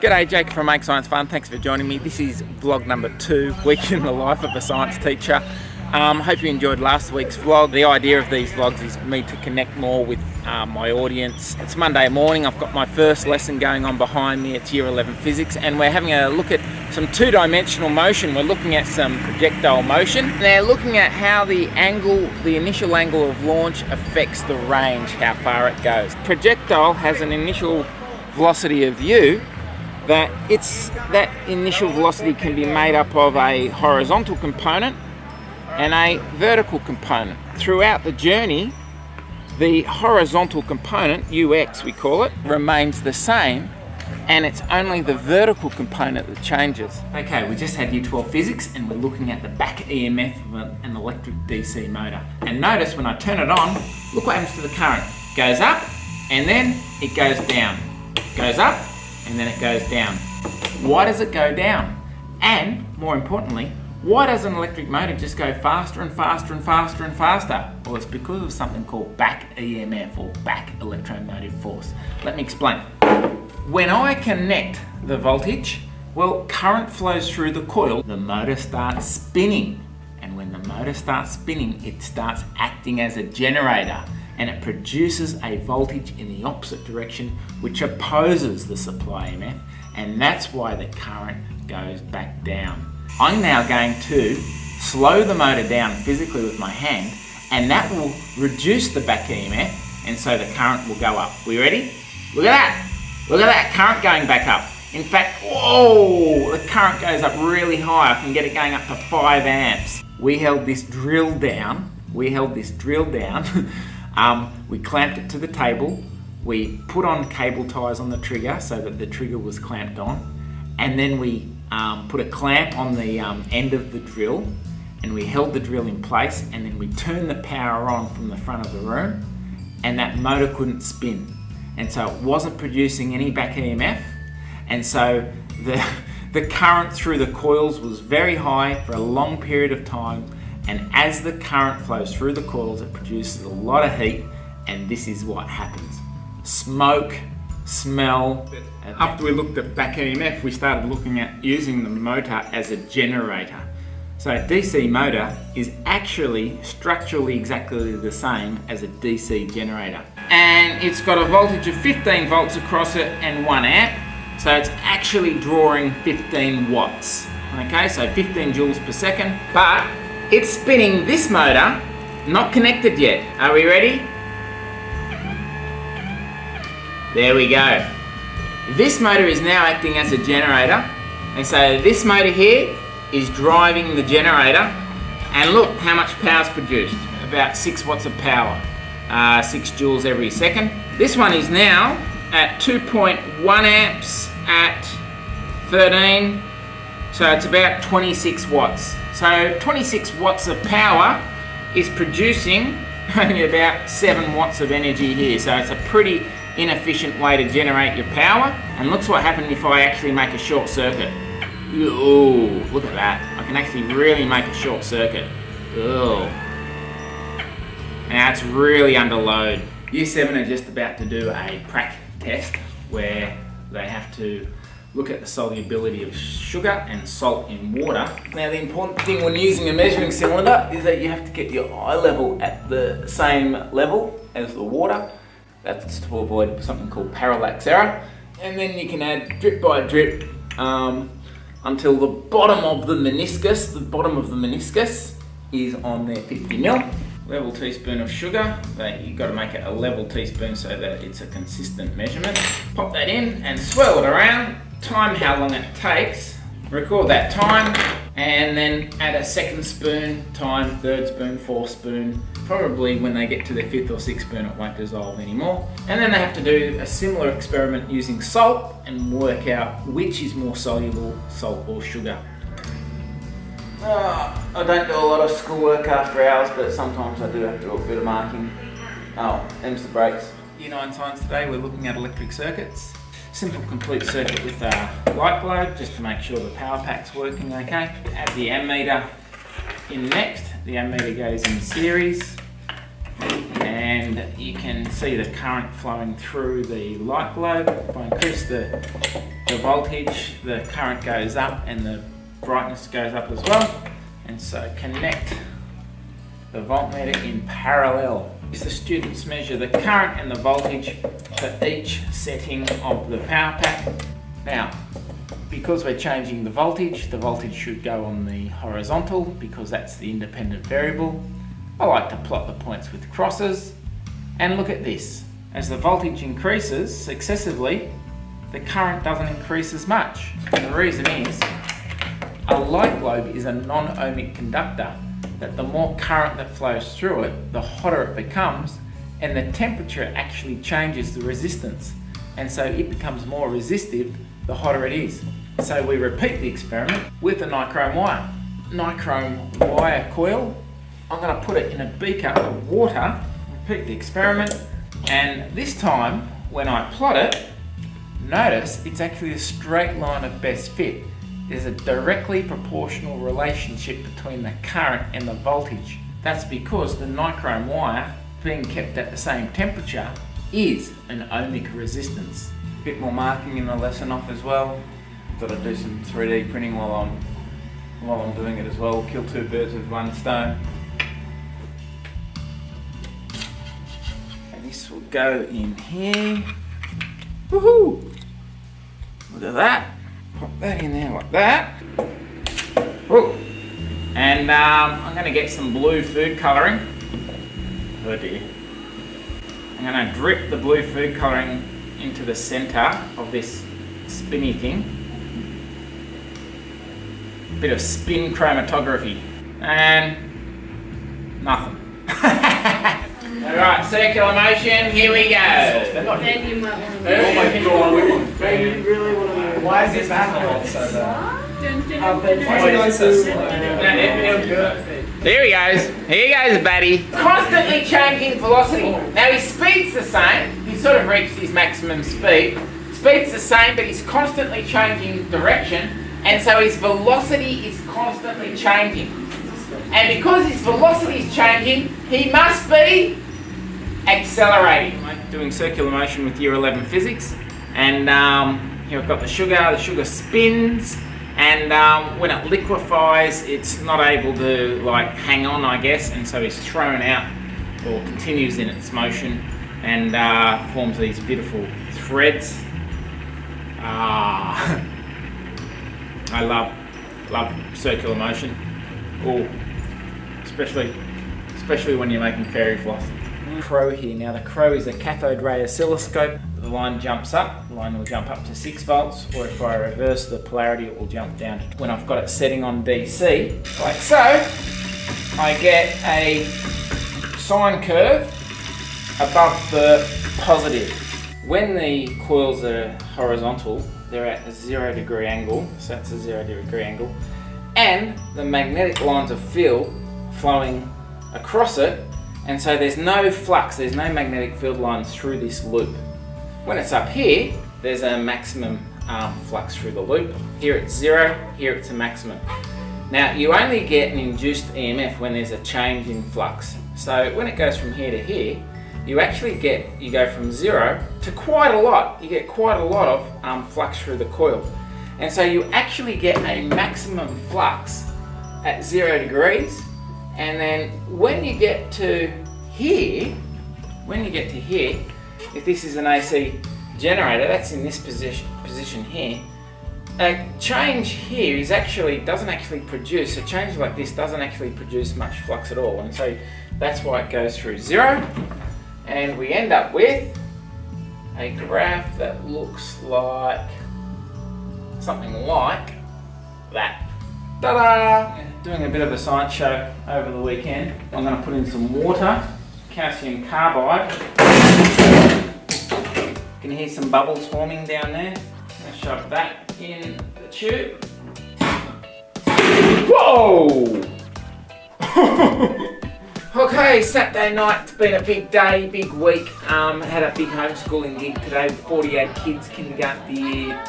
G'day, Jake from Make Science Fun. Thanks for joining me. This is vlog number 2, week in the life of a science teacher. Hope you enjoyed last week's vlog. The idea of these vlogs is me to connect more with my audience. It's Monday morning. I've got my first lesson going on behind me. It's Year 11 Physics, and we're having a look at some two-dimensional motion. We're looking at some projectile motion. They're looking at how the initial angle of launch affects the range, how far it goes. Projectile has an initial velocity of u. That initial velocity can be made up of a horizontal component and a vertical component. Throughout the journey, the horizontal component, ux we call it, remains the same, and it's only the vertical component that changes. Okay, we just had Year 12 Physics, and we're looking at the back EMF of an electric DC motor. And notice when I turn it on, look what happens to the current. It goes up, and then it goes down. Goes up, and then it goes down. Why does it go down? And more importantly, why does an electric motor just go faster and faster and faster and faster? Well, it's because of something called back EMF, or back electromotive force. Let me explain. When I connect the voltage, well, current flows through the coil, the motor starts spinning. And when the motor starts spinning, it starts acting as a generator, and it produces a voltage in the opposite direction, which opposes the supply EMF, and that's why the current goes back down. I'm now going to slow the motor down physically with my hand, and that will reduce the back EMF, and so the current will go up. We ready? Look at that! Look at that current going back up. In fact, whoa! The current goes up really high. I can get it going up to 5 amps. We held this drill down. We clamped it to the table. We put on cable ties on the trigger so that the trigger was clamped on, and then we put a clamp on the end of the drill, and we held the drill in place, and then we turned the power on from the front of the room, and that motor couldn't spin, and so it wasn't producing any back EMF, and so the current through the coils was very high for a long period of time, and as the current flows through the coils, it produces a lot of heat, and this is what happens. Smoke, smell. After we looked at back EMF, we started looking at using the motor as a generator. So a DC motor is actually structurally exactly the same as a DC generator. And it's got a voltage of 15 volts across it and 1 amp. So it's actually drawing 15 watts. Okay, so 15 joules per second. But it's spinning this motor, not connected yet. Are we ready? There we go. This motor is now acting as a generator, and so this motor here is driving the generator, and look how much power is produced. About 6 watts of power, 6 joules every second. This one is now at 2.1 amps at 13, so it's about 26 watts. So 26 watts of power is producing only about 7 watts of energy here, so it's a pretty inefficient way to generate your power. And look what happened if I actually make a short circuit. Ooh, look at that. I can actually really make a short circuit. Ooh. Now it's really under load. Year 7 are just about to do a prac test where they have to look at the solubility of sugar and salt in water. Now the important thing when using a measuring cylinder is that you have to get your eye level at the same level as the water. That's to avoid something called parallax error. And then you can add drip by drip until the bottom of the meniscus, is on there 50 mil. Level teaspoon of sugar, but you've got to make it a level teaspoon so that it's a consistent measurement. Pop that in and swirl it around. Time how long it takes. Record that time, and then add a second spoon, time, third spoon, fourth spoon. Probably when they get to their 5th or 6th spoon, it won't dissolve anymore. And then they have to do a similar experiment using salt and work out which is more soluble, salt or sugar. I don't do a lot of schoolwork after hours, but sometimes I do have to do a bit of marking. Oh, them's the breaks. Year 9 Science today, we're looking at electric circuits. Simple complete circuit with a light globe, just to make sure the power pack's working okay. Add the ammeter in next. The ammeter goes in series, and you can see the current flowing through the light globe. If I increase the the voltage, the current goes up and the brightness goes up as well. And so connect the voltmeter in parallel. The students measure the current and the voltage for each setting of the power pack. Now, because we're changing the voltage should go on the horizontal because that's the independent variable. I like to plot the points with crosses. And look at this. As the voltage increases successively, the current doesn't increase as much. And the reason is, a light globe is a non-ohmic conductor, that the more current that flows through it, the hotter it becomes, and the temperature actually changes the resistance. And so it becomes more resistive the hotter it is. So we repeat the experiment with a nichrome wire. Nichrome wire coil. I'm going to put it in a beaker of water, repeat the experiment, and this time when I plot it, notice it's actually a straight line of best fit. There's a directly proportional relationship between the current and the voltage. That's because the nichrome wire, being kept at the same temperature, is an ohmic resistance. A bit more marking in the lesson off as well. Thought I'd do some 3D printing while I'm doing it as well. Kill two birds with one stone. And this will go in here. Woohoo! Look at that. Pop that in there like that. Whoa. And I'm going to get some blue food colouring. Oh dear. I'm going to drip the blue food colouring into the centre of this spinny thing. Bit of spin chromatography. And nothing. Alright, circular motion, here we go. Then you might want to. Oh my god, you really want to. Why is this happening so There he goes. Here he goes, buddy. Constantly changing velocity. Now his speed's the same. He's sort of reached his maximum speed. Speed's the same, but he's constantly changing direction, and so his velocity is constantly changing. And because his velocity is changing, he must be accelerating. I'm doing circular motion with year 11 physics, and here I've got the sugar spins, and when it liquefies it's not able to like hang on, I guess, and so it's thrown out or continues in its motion and forms these beautiful threads. I love circular motion. Oh, especially when you're making fairy floss. Crow here. Now the crow is a cathode ray oscilloscope. The line jumps up, the line will jump up to 6 volts, or if I reverse the polarity it will jump down to, when I've got it setting on DC, like so, I get a sine curve above the positive. When the coils are horizontal, they're at a 0 degree angle, so that's a 0 degree angle, and the magnetic lines of field flowing across it, and so there's no flux, there's no magnetic field lines through this loop. When it's up here, there's a maximum flux through the loop. Here it's 0, here it's a maximum. Now you only get an induced EMF when there's a change in flux. So when it goes from here to here, you go from 0 to quite a lot. You get quite a lot of flux through the coil. And so you actually get a maximum flux at 0 degrees. And then when you get to here, if this is an AC generator, that's in this position here, a change here doesn't actually produce, a change like this doesn't actually produce much flux at all. And so that's why it goes through 0. And we end up with a graph that looks like something like that. Ta-da! Doing a bit of a science show over the weekend. I'm going to put in some water, calcium carbide. You can hear some bubbles forming down there. I'm going to shove that in the tube. Whoa! Okay, Saturday night, it's been a big day, big week. Had a big homeschooling gig today with 48 kids, kindergarten to year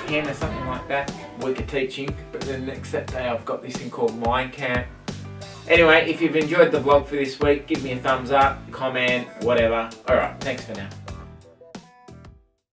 10 or something like that. Week of teaching, but then next Saturday I've got this thing called Mind Camp. Anyway, if you've enjoyed the vlog for this week, give me a thumbs up, comment, whatever. Alright, thanks for now.